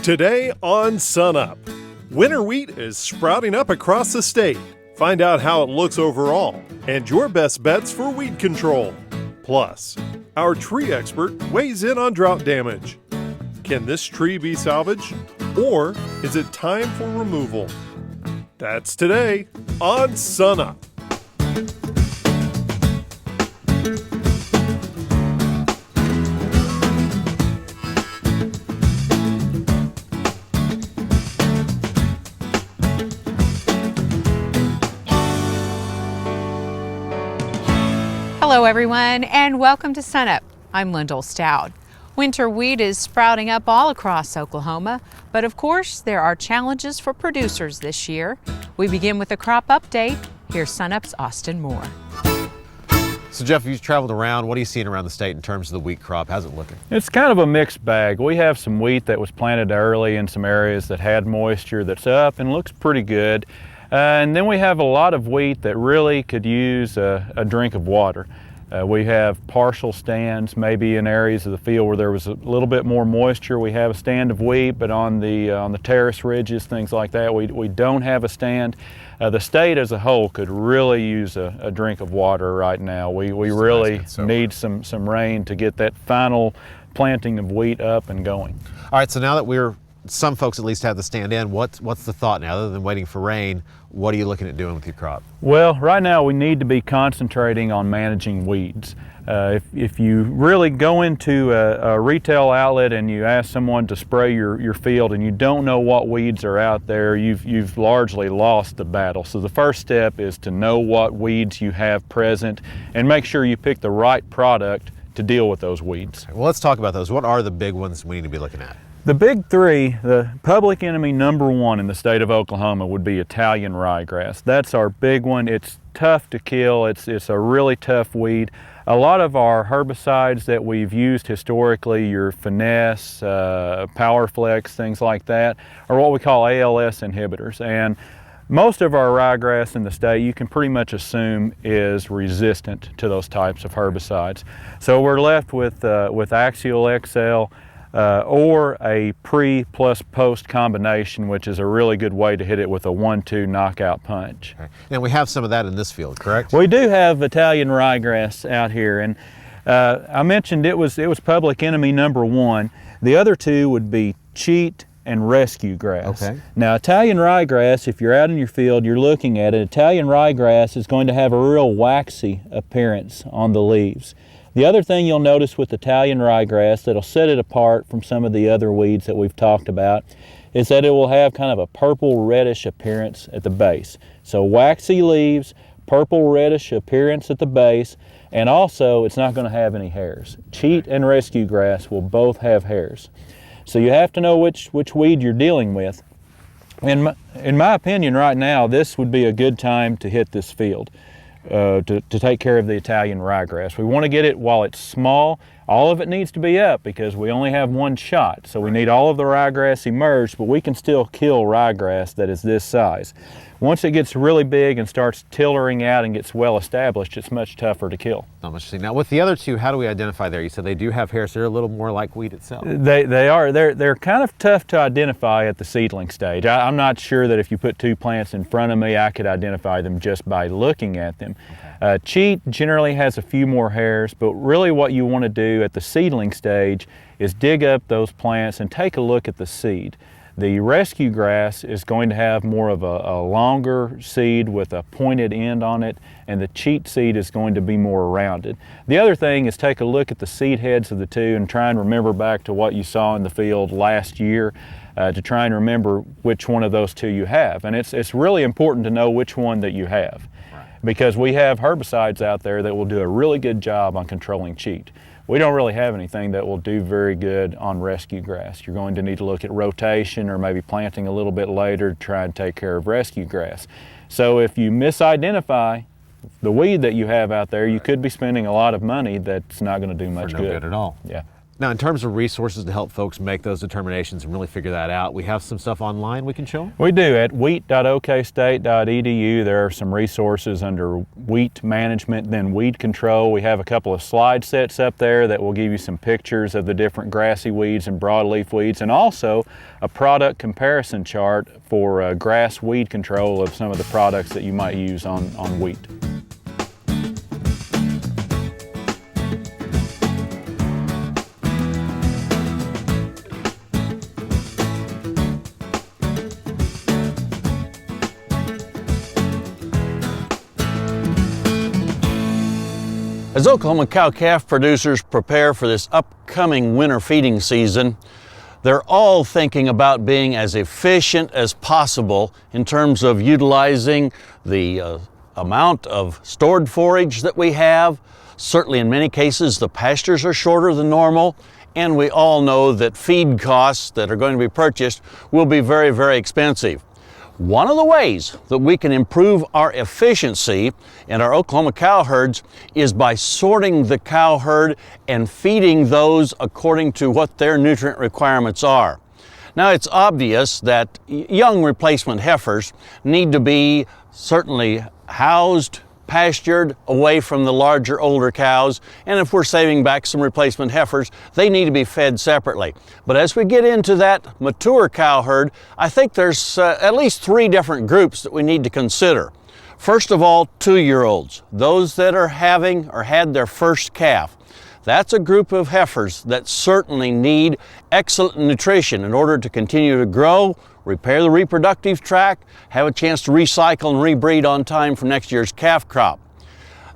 Today on SUNUP, winter wheat is sprouting up across the state. Find out how it looks overall and your best bets for weed control. Plus, our tree expert weighs in on drought damage. Can this tree be salvaged, or is it time for removal? That's today on SUNUP. Hello everyone, and welcome to SUNUP. I'm Lyndall Stout. Winter wheat is sprouting up all across Oklahoma, but of course there are challenges for producers this year. We begin with a crop update. Here's SUNUP's Austin Moore. So Jeff, you've traveled around. What are you seeing around the state in terms of the wheat crop? How's it looking? It's kind of a mixed bag. We have some wheat that was planted early in some areas that had moisture that's up and looks pretty good. And then we have a lot of wheat that really could use a drink of water. We have partial stands, maybe in areas of the field where there was a little bit more moisture. We have a stand of wheat, but on the terrace ridges, things like that, we don't have a stand. The state as a whole could really use a drink of water right now. We really need some rain to get that final planting of wheat up and going. All right, so now that some folks at least have the stand in, what's the thought now? Other than waiting for rain, what are you looking at doing with your crop? Well, right now we need to be concentrating on managing weeds. If you really go into a retail outlet and you ask someone to spray your field and you don't know what weeds are out there, you've largely lost the battle. So the first step is to know what weeds you have present and make sure you pick the right product to deal with those weeds. Well, let's talk about those. What are the big ones we need to be looking at? The big three, the public enemy #1 in the state of Oklahoma would be Italian ryegrass. That's our big one. It's tough to kill. It's a really tough weed. A lot of our herbicides that we've used historically, your Finesse, Powerflex, things like that, are what we call ALS inhibitors. And most of our ryegrass in the state, you can pretty much assume, is resistant to those types of herbicides. So we're left with Axial XL, or a pre plus post combination, which is a really good way to hit it with a 1-2 knockout punch. Okay. And we have some of that in this field, correct? We do have Italian ryegrass out here, and I mentioned it was public enemy #1. The other two would be cheat and rescue grass. Okay. Now, Italian ryegrass, if you're out in your field, you're looking at it, Italian ryegrass is going to have a real waxy appearance on the leaves. The other thing you'll notice with Italian ryegrass that'll set it apart from some of the other weeds that we've talked about is that it will have kind of a purple reddish appearance at the base. So waxy leaves, purple reddish appearance at the base, and also it's not going to have any hairs. Cheat and rescue grass will both have hairs. So you have to know which weed you're dealing with. In my opinion right now, this would be a good time to hit this field. To take care of the Italian ryegrass. We want to get it while it's small. All of it needs to be up because we only have one shot. So we need all of the ryegrass emerged, but we can still kill ryegrass that is this size. Once it gets really big and starts tillering out and gets well established, it's much tougher to kill. Not much to see. Now with the other two, how do we identify there? You said they do have hairs, so they're a little more like wheat itself. They are. They're kind of tough to identify at the seedling stage. I'm not sure that if you put two plants in front of me, I could identify them just by looking at them. Okay. Cheat generally has a few more hairs, but really what you want to do at the seedling stage is dig up those plants and take a look at the seed. The rescue grass is going to have more of a longer seed with a pointed end on it, and the cheat seed is going to be more rounded. The other thing is take a look at the seed heads of the two and try and remember back to what you saw in the field last year to try and remember which one of those two you have. And it's really important to know which one that you have, because we have herbicides out there that will do a really good job on controlling cheat. We don't really have anything that will do very good on rescue grass. You're going to need to look at rotation or maybe planting a little bit later to try and take care of rescue grass. So if you misidentify the weed that you have out there, you could be spending a lot of money that's not going to do much good at all. Yeah. Now, in terms of resources to help folks make those determinations and really figure that out, we have some stuff online we can show them? We do. At wheat.okstate.edu, there are some resources under wheat management, then weed control. We have a couple of slide sets up there that will give you some pictures of the different grassy weeds and broadleaf weeds, and also a product comparison chart for grass weed control of some of the products that you might use on wheat. As Oklahoma cow-calf producers prepare for this upcoming winter feeding season, they're all thinking about being as efficient as possible in terms of utilizing the amount of stored forage that we have. Certainly in many cases the pastures are shorter than normal, and we all know that feed costs that are going to be purchased will be very, very expensive. One of the ways that we can improve our efficiency in our Oklahoma cow herds is by sorting the cow herd and feeding those according to what their nutrient requirements are. Now, it's obvious that young replacement heifers need to be certainly housed, pastured away from the larger, older cows, and if we're saving back some replacement heifers, they need to be fed separately. But as we get into that mature cow herd, I think there's at least 3 different groups that we need to consider. First of all, 2-year-olds, those that are having or had their first calf. That's a group of heifers that certainly need excellent nutrition in order to continue to grow, repair the reproductive tract, have a chance to recycle and rebreed on time for next year's calf crop.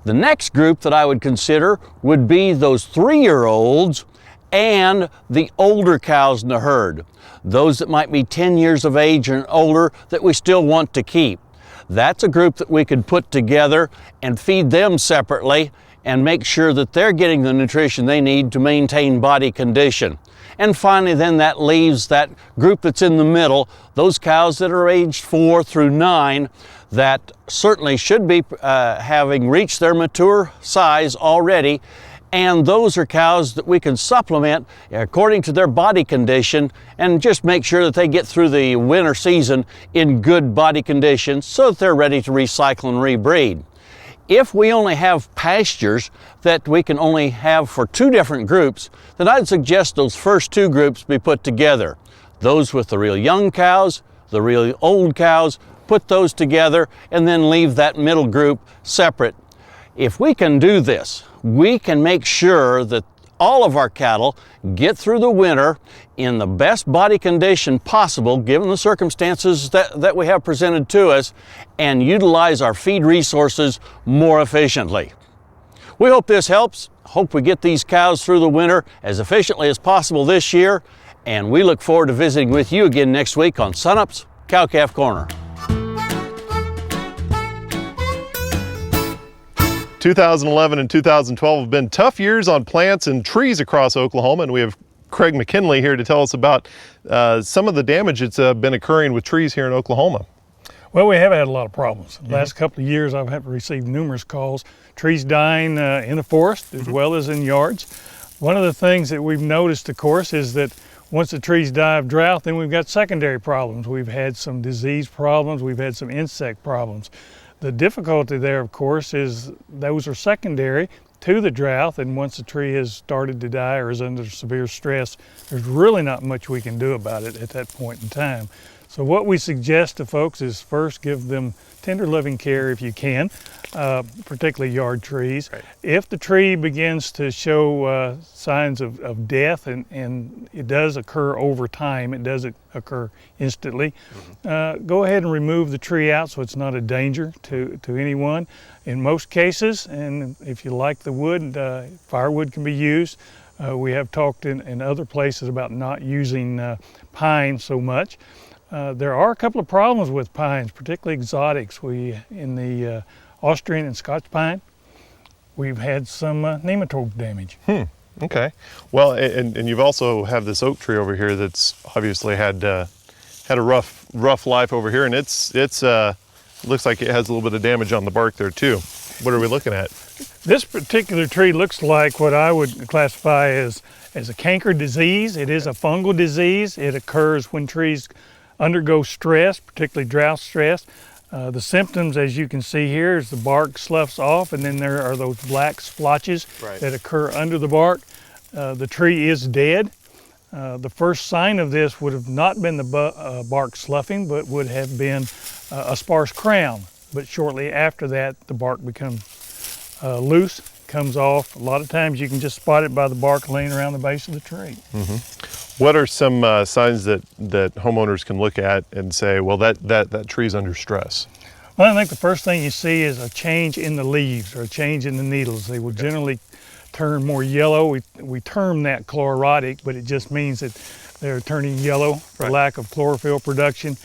The next group that I would consider would be those 3-year-olds and the older cows in the herd, those that might be 10 years of age and older that we still want to keep. That's a group that we could put together and feed them separately and make sure that they're getting the nutrition they need to maintain body condition. And finally, then that leaves that group that's in the middle, those cows that are aged 4 through 9 that certainly should be having reached their mature size already. And those are cows that we can supplement according to their body condition and just make sure that they get through the winter season in good body condition so that they're ready to recycle and rebreed. If we only have pastures that we can only have for 2 different groups, then I'd suggest those first 2 groups be put together. Those with the real young cows, the real old cows, put those together and then leave that middle group separate. If we can do this, we can make sure that all of our cattle get through the winter in the best body condition possible given the circumstances that we have presented to us and utilize our feed resources more efficiently. We hope this helps. Hope we get these cows through the winter as efficiently as possible this year, and we look forward to visiting with you again next week on SUNUP's Cow-Calf Corner. 2011 and 2012 have been tough years on plants and trees across Oklahoma, and we have Craig McKinley here to tell us about some of the damage that's been occurring with trees here in Oklahoma. Well, we have had a lot of problems. The last couple of years I've received numerous calls, trees dying in the forest as well as in yards. One of the things that we've noticed, of course, is that once the trees die of drought, then we've got secondary problems. We've had some disease problems, we've had some insect problems. The difficulty there, of course, is those are secondary to the drought, and once the tree has started to die or is under severe stress, there's really not much we can do about it at that point in time. So what we suggest to folks is first give them tender loving care if you can, particularly yard trees. Right. If the tree begins to show signs of death, and it does occur over time, it doesn't occur instantly, go ahead and remove the tree out so it's not a danger to anyone. In most cases, and if you like the wood, firewood can be used. We have talked in other places about not using pine so much. There are a couple of problems with pines, particularly exotics. In the Austrian and Scotch pine, we've had some nematode damage. Okay. Well, and you've also have this oak tree over here that's obviously had a rough life over here, and it's looks like it has a little bit of damage on the bark there too. What are we looking at? This particular tree looks like what I would classify as as a canker disease. It is a fungal disease. It occurs when trees undergo stress, particularly drought stress. The symptoms, as you can see here, is the bark sloughs off, and then there are those black splotches that occur under the bark. The tree is dead. The first sign of this would have not been the bark sloughing, but would have been a sparse crown. But shortly after that, the bark becomes loose, comes off. A lot of times you can just spot it by the bark laying around the base of the tree. What are some signs that homeowners can look at and say, well, that tree's under stress? Well, I think the first thing you see is a change in the leaves or a change in the needles. They will generally turn more yellow. We term that chlorotic, but it just means that they're turning yellow for lack of chlorophyll production.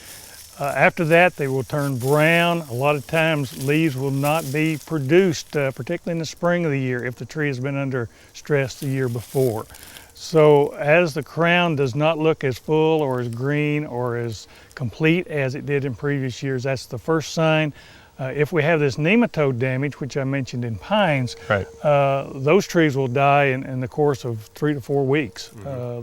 After that, they will turn brown. A lot of times leaves will not be produced, particularly in the spring of the year if the tree has been under stress the year before. So as the crown does not look as full or as green or as complete as it did in previous years, that's the first sign. If we have this nematode damage, which I mentioned in pines, those trees will die in the course of 3 to 4 weeks.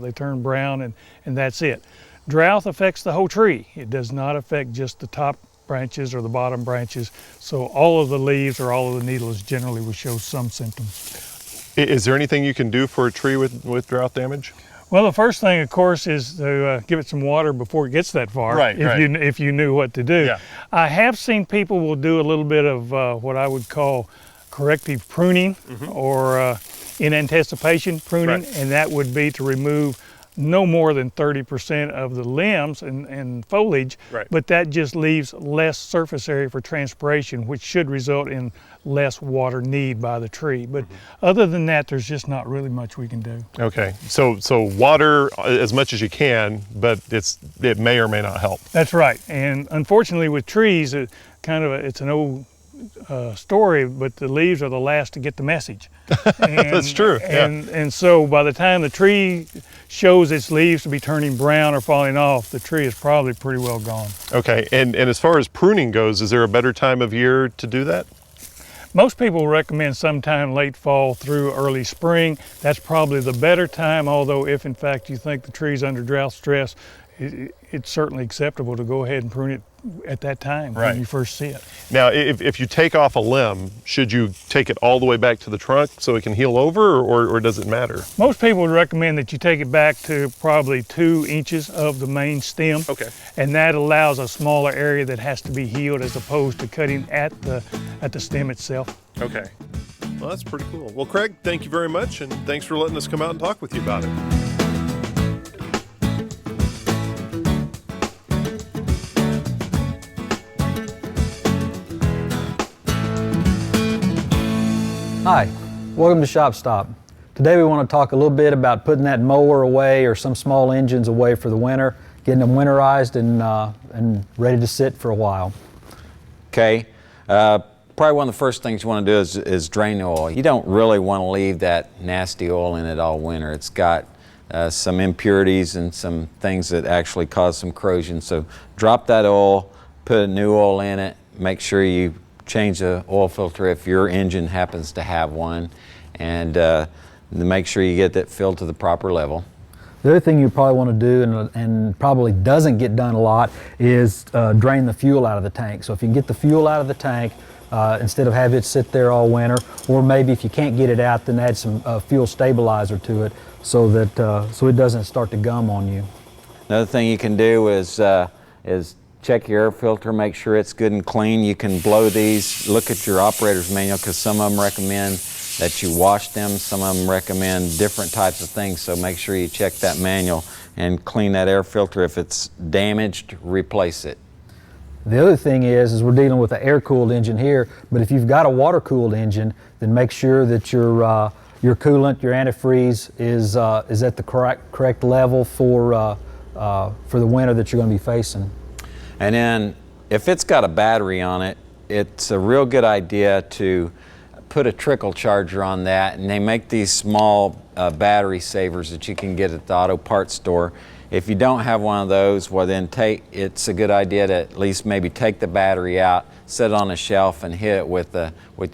They turn brown and that's it. Drought affects the whole tree. It does not affect just the top branches or the bottom branches. So all of the leaves or all of the needles generally will show some symptoms. Is there anything you can do for a tree with drought damage? Well, the first thing, of course, is to give it some water before it gets that far, if you knew what to do. Yeah. I have seen people will do a little bit of what I would call corrective pruning or in anticipation pruning, and that would be to remove no more than 30% of the limbs and foliage, but that just leaves less surface area for transpiration, which should result in less water need by the tree. But other than that, there's just not really much we can do. Okay, so water as much as you can, but it may or may not help. That's right, and unfortunately with trees, it's an old story, but the leaves are the last to get the message. That's true. And so by the time the tree shows its leaves to be turning brown or falling off, the tree is probably pretty well gone. Okay, and as far as pruning goes, is there a better time of year to do that? Most people recommend sometime late fall through early spring. That's probably the better time, although if in fact you think the tree's under drought stress, it's certainly acceptable to go ahead and prune it at that time when you first see it. Now, if you take off a limb, should you take it all the way back to the trunk so it can heal over, or does it matter? Most people would recommend that you take it back to probably 2 inches of the main stem. Okay. And that allows a smaller area that has to be healed as opposed to cutting at the stem itself. Okay. Well, that's pretty cool. Well, Craig, thank you very much, and thanks for letting us come out and talk with you about it. Hi, welcome to Shop Stop. Today we want to talk a little bit about putting that mower away or some small engines away for the winter, getting them winterized and ready to sit for a while. Okay, probably one of the first things you want to do is drain the oil. You don't really want to leave that nasty oil in it all winter. It's got some impurities and some things that actually cause some corrosion. So drop that oil, put a new oil in it, make sure you change the oil filter if your engine happens to have one, and make sure you get that filled to the proper level. The other thing you probably want to do, and probably doesn't get done a lot, is drain the fuel out of the tank. So if you can get the fuel out of the tank, instead of have it sit there all winter, or maybe if you can't get it out, then add some fuel stabilizer to it so that so it doesn't start to gum on you. Another thing you can do is check your air filter, make sure it's good and clean. You can blow these, look at your operator's manual, because some of them recommend that you wash them, some of them recommend different types of things, so make sure you check that manual and clean that air filter. If it's damaged, replace it. The other thing is we're dealing with an air-cooled engine here, but if you've got a water-cooled engine, then make sure that your coolant, your antifreeze is at the correct level for the winter that you're going to be facing. And then if it's got a battery on it, it's a real good idea to put a trickle charger on that, and they make these small battery savers that you can get at the auto parts store, If you don't have one of those, well then it's a good idea to at least maybe take the battery out, sit it on a shelf and hit it with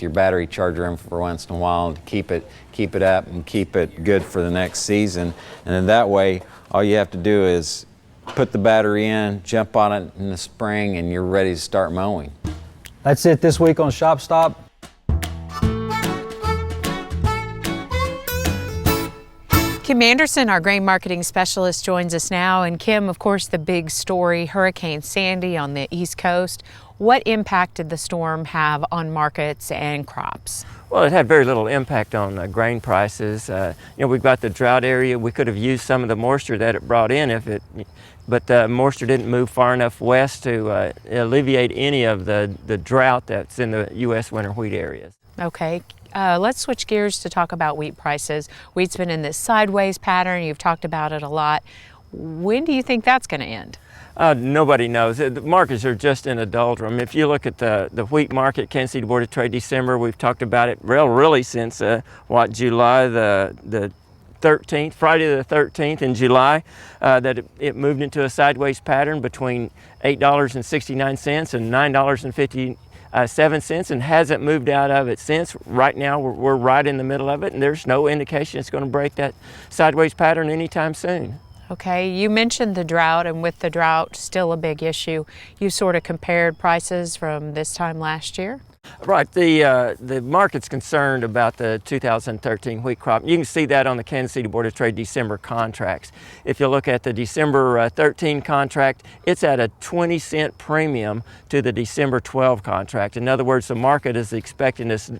your battery charger in for once in a while to keep it up and keep it good for the next season. And then that way, all you have to do is put the battery in, jump on it in the spring, and you're ready to start mowing. That's it this week on Shop Stop. Kim Anderson, our grain marketing specialist, joins us now. And Kim, of course, the big story, Hurricane Sandy on the East Coast. What impact did the storm have on markets and crops? Well, it had very little impact on grain prices. We've got the drought area. We could have used some of the moisture that it brought in but the moisture didn't move far enough west to alleviate any of the drought that's in the U.S. winter wheat areas. Okay. Let's switch gears to talk about wheat prices. Wheat's been in this sideways pattern. You've talked about it a lot. When do you think that's going to end? Nobody knows. The markets are just in a doldrum. If you look at the wheat market, Kansas City Board of Trade December, we've talked about it really since July the 13th, Friday the 13th in July, that it moved into a sideways pattern between $8.69 and $9.57 and hasn't moved out of it since. Right now we're right in the middle of it, and there's no indication it's going to break that sideways pattern anytime soon. Okay, you mentioned the drought, and with the drought still a big issue, you sort of compared prices from this time last year? Right, the market's concerned about the 2013 wheat crop. You can see that on the Kansas City Board of Trade December contracts. If you look at the December 13 contract, it's at a 20-cent premium to the December 12 contract. In other words, the market is expecting us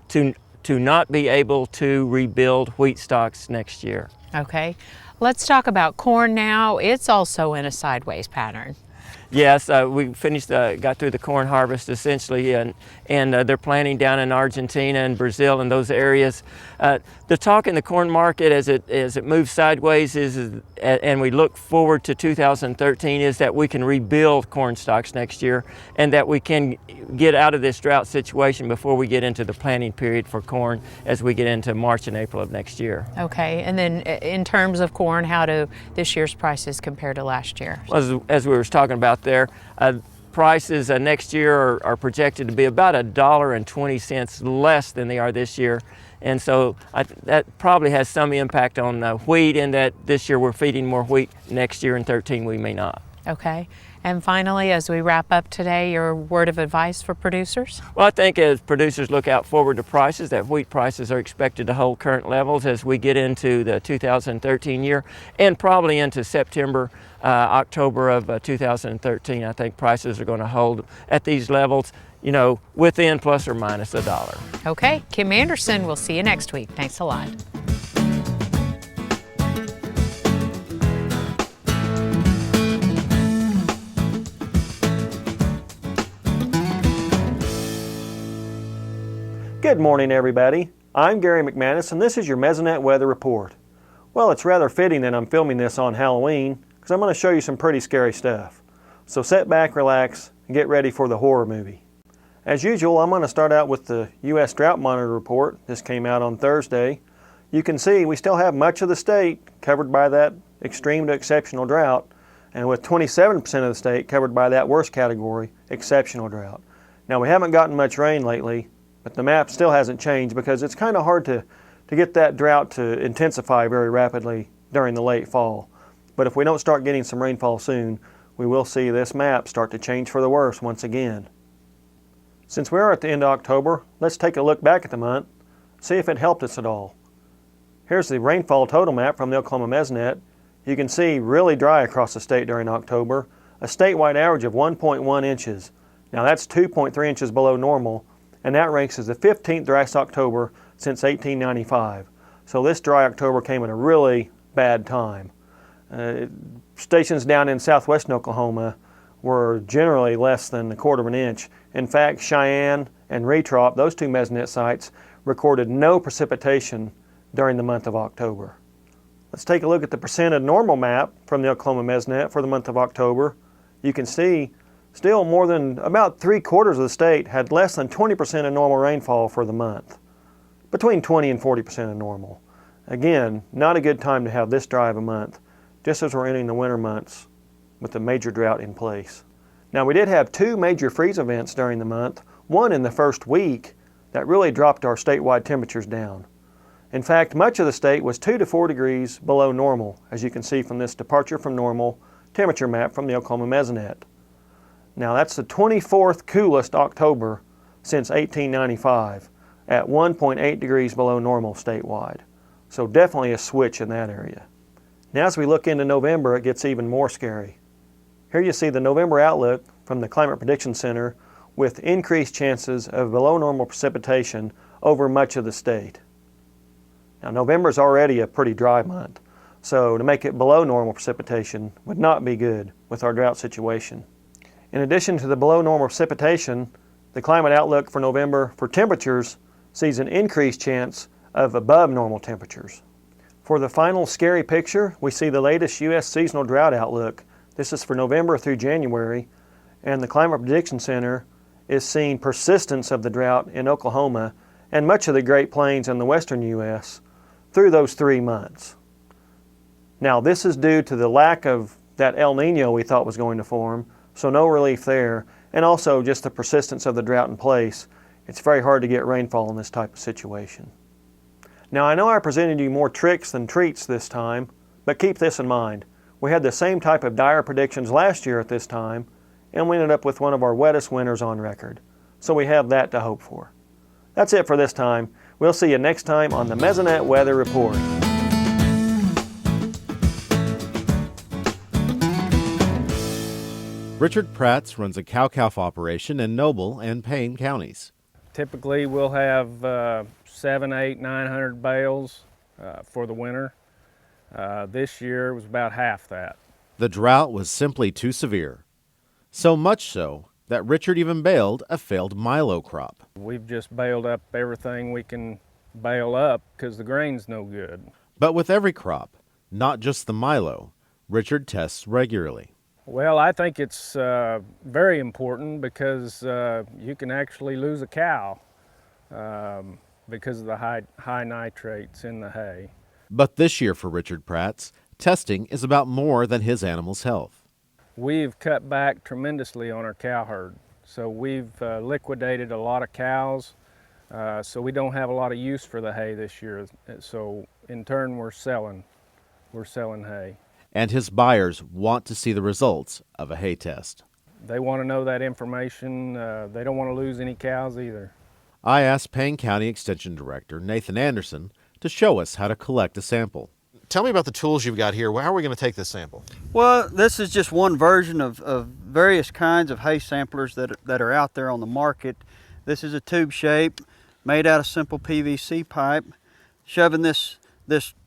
to not be able to rebuild wheat stocks next year. Okay, let's talk about corn now. It's also in a sideways pattern. Yes, we got through the corn harvest essentially, and they're planting down in Argentina and Brazil and those areas. The talk in the corn market as it moves sideways and we look forward to 2013 is that we can rebuild corn stocks next year, and that we can get out of this drought situation before we get into the planting period for corn as we get into March and April of next year. Okay, and then in terms of corn, how do this year's prices compare to last year? Well, as we were talking about there, prices next year are projected to be about $1.20 less than they are this year. And so that probably has some impact on wheat, in that this year we're feeding more wheat. Next year in 2013 we may not. Okay. And finally, as we wrap up today, your word of advice for producers? Well, I think as producers look out forward to prices, that wheat prices are expected to hold current levels as we get into the 2013 year, and probably into September, October of 2013. I think prices are going to hold at these levels, within plus or minus $1. Okay, Kim Anderson, we'll see you next week. Thanks a lot. Good morning, everybody. I'm Gary McManus, and this is your Mesonet Weather Report. Well, it's rather fitting that I'm filming this on Halloween, because I'm going to show you some pretty scary stuff. So sit back, relax, and get ready for the horror movie. As usual, I'm going to start out with the U.S. Drought Monitor report. This came out on Thursday. You can see we still have much of the state covered by that extreme to exceptional drought, and with 27% of the state covered by that worst category, exceptional drought. Now, we haven't gotten much rain lately, but the map still hasn't changed because it's kind of hard to get that drought to intensify very rapidly during the late fall. But if we don't start getting some rainfall soon, we will see this map start to change for the worse once again. Since we are at the end of October, let's take a look back at the month, see if it helped us at all. Here's the rainfall total map from the Oklahoma Mesonet. You can see really dry across the state during October, a statewide average of 1.1 inches. Now that's 2.3 inches below normal, and that ranks as the 15th driest October since 1895. So this dry October came at a really bad time. Stations down in southwestern Oklahoma were generally less than a quarter of an inch. In fact, Cheyenne and Retrop, those two Mesonet sites, recorded no precipitation during the month of October. Let's take a look at the percent of normal map from the Oklahoma Mesonet for the month of October. You can see still more than about 3/4 of the state had less than 20% of normal rainfall for the month. Between 20 and 40% of normal. Again, not a good time to have this dry of a month just as we're entering the winter months with a major drought in place. Now, we did have 2 major freeze events during the month, one in the first week that really dropped our statewide temperatures down. In fact, much of the state was 2 to 4 degrees below normal, as you can see from this departure from normal temperature map from the Oklahoma Mesonet. Now, that's the 24th coolest October since 1895, at 1.8 degrees below normal statewide. So definitely a switch in that area. Now, as we look into November, it gets even more scary. Here you see the November outlook from the Climate Prediction Center with increased chances of below normal precipitation over much of the state. Now, November is already a pretty dry month, so to make it below normal precipitation would not be good with our drought situation. In addition to the below normal precipitation, the climate outlook for November for temperatures sees an increased chance of above normal temperatures. For the final scary picture, we see the latest U.S. seasonal drought outlook. This is for November through January, and the Climate Prediction Center is seeing persistence of the drought in Oklahoma and much of the Great Plains and the western U.S. through those 3 months. Now, this is due to the lack of that El Nino we thought was going to form, so no relief there, and also just the persistence of the drought in place. It's very hard to get rainfall in this type of situation. Now, I know I presented you more tricks than treats this time, but keep this in mind. We had the same type of dire predictions last year at this time, and we ended up with one of our wettest winters on record. So we have that to hope for. That's it for this time. We'll see you next time on the Mesonet Weather Report. Richard Pratz runs a cow-calf operation in Noble and Payne counties. Typically we'll have 700, 800, 900 bales for the winter. This year it was about half that. The drought was simply too severe. So much so that Richard even baled a failed milo crop. We've just baled up everything we can bale up because the grain's no good. But with every crop, not just the milo, Richard tests regularly. Well, I think it's very important because you can actually lose a cow because of the high nitrates in the hay. But this year for Richard Pratz, testing is about more than his animal's health. We've cut back tremendously on our cow herd. So we've liquidated a lot of cows, so we don't have a lot of use for the hay this year. So in turn, we're selling hay. And his buyers want to see the results of a hay test. They want to know that information. They don't want to lose any cows either. I asked Payne County Extension Director Nathan Anderson to show us how to collect a sample. Tell me about the tools you've got here. How are we going to take this sample? Well, this is just one version of various kinds of hay samplers that are out there on the market. This is a tube shape made out of simple PVC pipe, shoving this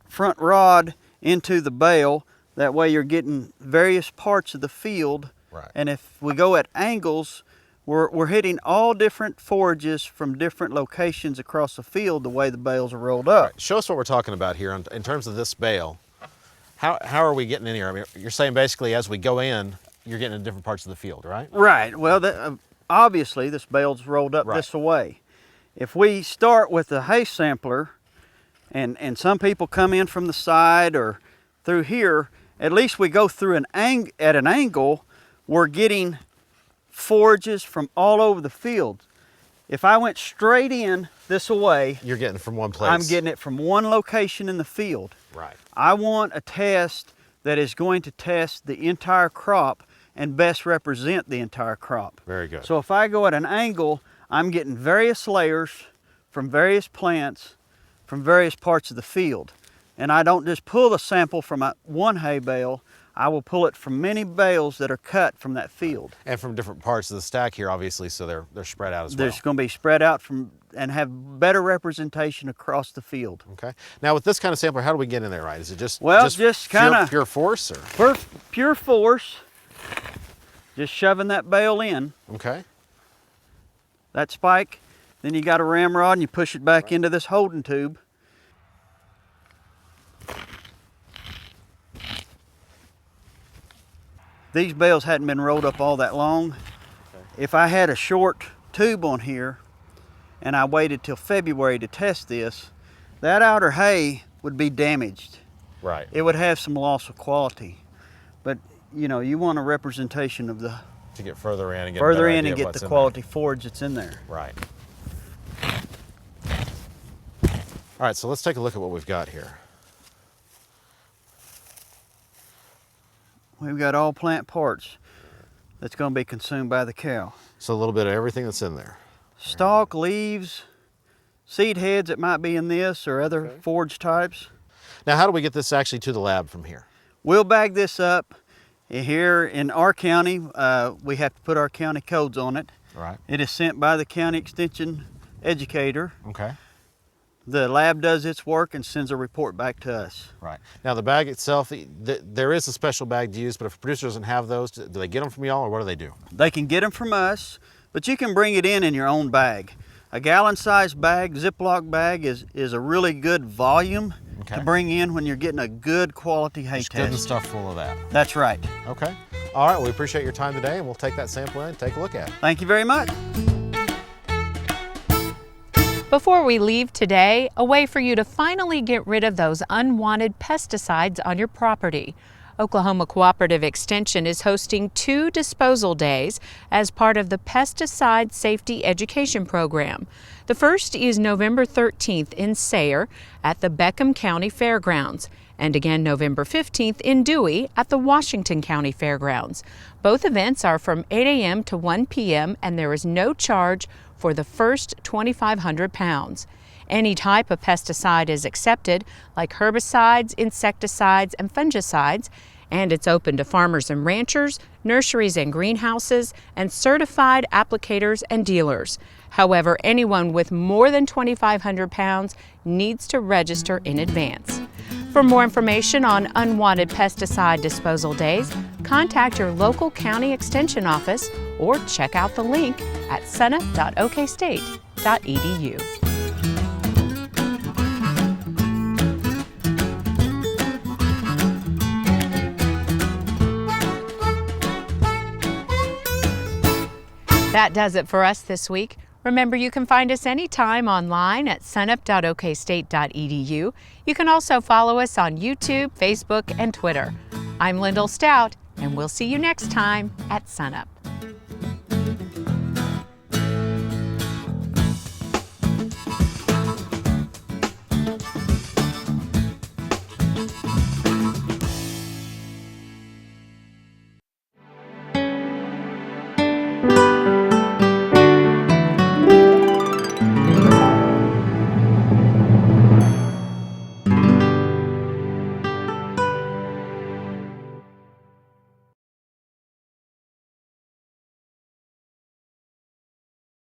front rod into the bale. That way you're getting various parts of the field. Right. And if we go at angles, we're hitting all different forages from different locations across the field the way the bales are rolled up. Right. Show us what we're talking about here in terms of this bale. How are we getting in here? I mean, you're saying basically as we go in, you're getting in different parts of the field, right? Right. Well, obviously this bale's rolled up this way. If we start with the hay sampler, and some people come in from the side or through here, at least we go through at an angle, we're getting forages from all over the field. If I went straight in this way, you're getting from one place. I'm getting it from one location in the field. Right. I want a test that is going to test the entire crop and best represent the entire crop. Very good. So if I go at an angle, I'm getting various layers from various plants from various parts of the field. And I don't just pull the sample from one hay bale, I will pull it from many bales that are cut from that field. And from different parts of the stack here, obviously, so they're spread out as well. They're going to be spread out and have better representation across the field. Okay. Now with this kind of sampler, how do we get in there, right? Is it just kind of pure force, or pure force? Just shoving that bale in. Okay. That spike, then you got a ramrod and you push it back into this holding tube. These bales hadn't been rolled up all that long. Okay. If I had a short tube on here and I waited till February to test this, that outer hay would be damaged. Right. it would have some loss of quality. But you know, you want a representation of the To get further in and get further a better in idea and of get what's the in quality forage that's in there. there. Right. All right, so let's take a look at what we've got here. We've got all plant parts that's going to be consumed by the cow. So a little bit of everything that's in there. Stalk, leaves, seed heads that might be in this or other forage types. Now, how do we get this actually to the lab from here? We'll bag this up. Here in our county, we have to put our county codes on it. Right. It is sent by the county extension educator. Okay. The lab does its work and sends a report back to us. Right. Now, the bag itself, there is a special bag to use, but if a producer doesn't have those, do they get them from y'all, or what do they do? They can get them from us, but you can bring it in your own bag. A gallon-sized bag, Ziploc bag, is a really good volume to bring in when you're getting a good quality hay Just test. good and stuff full of that. That's right. Okay. All right, well, we appreciate your time today, and we'll take that sample in and take a look at it. Thank you very much. Before we leave today, a way for you to finally get rid of those unwanted pesticides on your property. Oklahoma Cooperative Extension is hosting 2 disposal days as part of the Pesticide Safety Education Program. The first is November 13th in Sayre at the Beckham County Fairgrounds, and again November 15th in Dewey at the Washington County Fairgrounds. Both events are from 8 a.m. to 1 p.m. and there is no charge for the first 2,500 pounds. Any type of pesticide is accepted, like herbicides, insecticides, and fungicides, and it's open to farmers and ranchers, nurseries and greenhouses, and certified applicators and dealers. However, anyone with more than 2,500 pounds needs to register in advance. For more information on unwanted pesticide disposal days, contact your local county extension office or check out the link at sunup.okstate.edu. That does it for us this week. Remember, you can find us anytime online at sunup.okstate.edu. You can also follow us on YouTube, Facebook, and Twitter. I'm Lyndall Stout, and we'll see you next time at SUNUP.